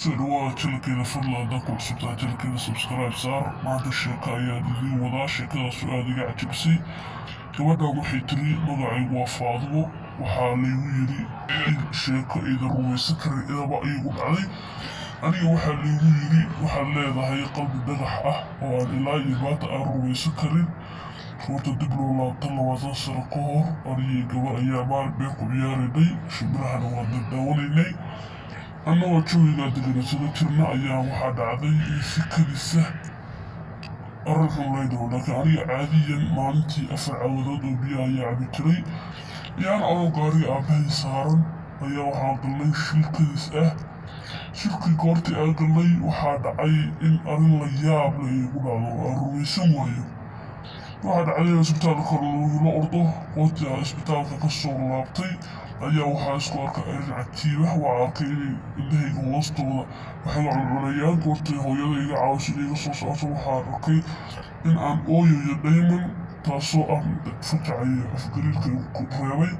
سلوى تلك فضل دكو سبتا تلك سبسكرايب صار ما عند الشيكة يا دي وضع شيكة سؤالي قاعد تبسي gabadha waxay tiri magacaygu waa Faadmo waxaa laygu yiri sheeko idan rumaysan karin idaba iigu dhacday aniga waxaa laygu yiri waxaad leedahay qalbi dhagax ah oo aan ilaa iyo maanta aan rumaysan karin runta dib loo laabtan 20 sano ka hor aniga gabar ayaa maalin been ku ciyaaraynay shimbirahana waa dadaawanaynay annagoo jawigaa deganasada jirna ayaa waxaa dhacday in si kadisa arrin laydo laakiin aniga caadiyan maalintii 4 caawadood oo biyo ayaa cabi jiray yaan anoo gaariga aabbahay saaran ayaa waxaa galnay shil kadis ah shilkii goortii aan galnay waxaa dhacay in arrin la yaab leh igu dhacdo aan rumaysan waayo waxaa dhacday in isbitaalka lagula ordo goortii aan isbitaalka ka soo laabtay ayaa waxaa isku arkay arrin cajiib ah waa arkay inay indhahayga hoostooda waxay cunayaan goortii hooyada iga caawisay iga soo socoto waxaa arkay in aan ooyayo daymon taasoo ah fajacaya afgariirka ku reebay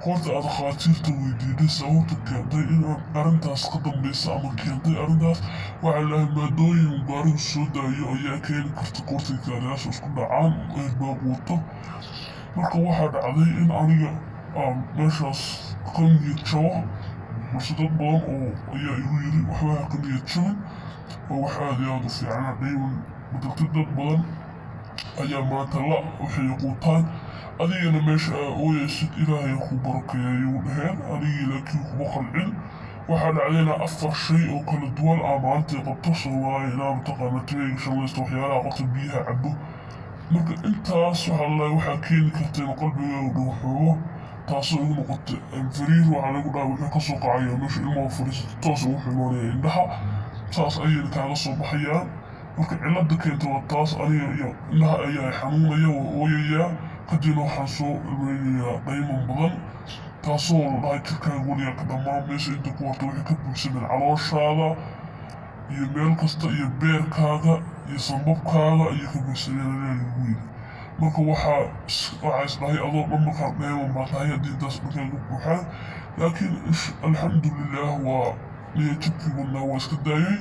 goortii aan dhakhaatiirta weydiinay sababta keentay in aan arrintaas ka dambaysa ama keentay arrintaas waxaa lahay maadooyin gaarigu soo daayo ayaa keeni karta goortii gaariyaasha isku dhacaan ay baabuurto marka waxaa dhacday in aniga meeshaas ka niyad jabo balse dad badan oo ayaa igu yiri waxbaa ka niyad jabin oo wax aad iyo aad u fiicana daymon badaltay dad badan ayaa maanta waxay quutaan adigana meesha aa ooyaysid ilaahay ku barakeeyo dhaheen anigii laakiin kuma qalcin waxaa dhacdayna 4 shay oo kala duwan maanta qabto Soomaaliya ilaa mataqaana timayga shalaysto waxyaalaha qabta biyaha cabo marka intaas waxaa keeni karta in qalbigaagu dhuuxoobo taasoo igu noqotay fariir waxaa lagu dhaha wuxuu kasoo qacaya meesha ilmaha fariisata toos ugu ximoonaya indhaha saas ayayna kaaga soo baxayaan marka cilada keenta waa taas aniga iyo indhaha ayaa xanuunaya waa ooyayaa kadibna waxaan soo ilmeynayaa daymon badan taasoo la dhahay jirkaaga weligaa ka dhammaan meesha inta ku warta waxay ka buugsameen calooshaada iyo meel kasta iyo beerkaaga iyo sambabkaaga iyo ka buugsameen ayaa lagu yiri marka waxaa isdhahay adoo dhan markaan daymon baa tahay haddii intaas markaaga buuxaan laakiin alxamdulilaah waa niyadjabkii wadnaa waa iska daayay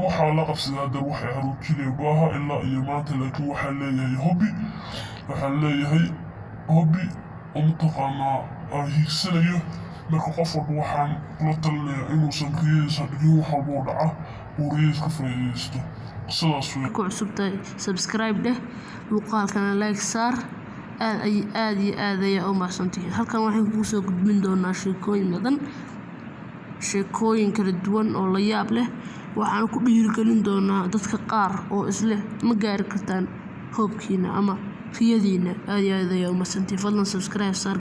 waxaa la qabsadaa dar waxay xaruujineen maaha ilaa iyo maanta laakiin waxaan leeyahay hobby oo mataqaanaa aan hiigsanayo marka qof walba waxaan kula talinayaa inuusan riyadiisa dhigin wax walboo dhaca uu riyadiis ka faa'iidaysto sidaas wey ku cusubtahay subscribe dheh muuqaalkana like saar aad iyo aad ayaa u mahadsantihiin halkan waxaan kugu soo gudbin doonaa sheekooyin badan sheekooyin kala duwan oo la yaab leh waxaan ku dhiirigelin doonaa dadka qaar oo isleh ma gaari kartaan hoobkiina ama riyadiina aad iyo aad ayaa u mahadsantihiin fadlan subscribe saar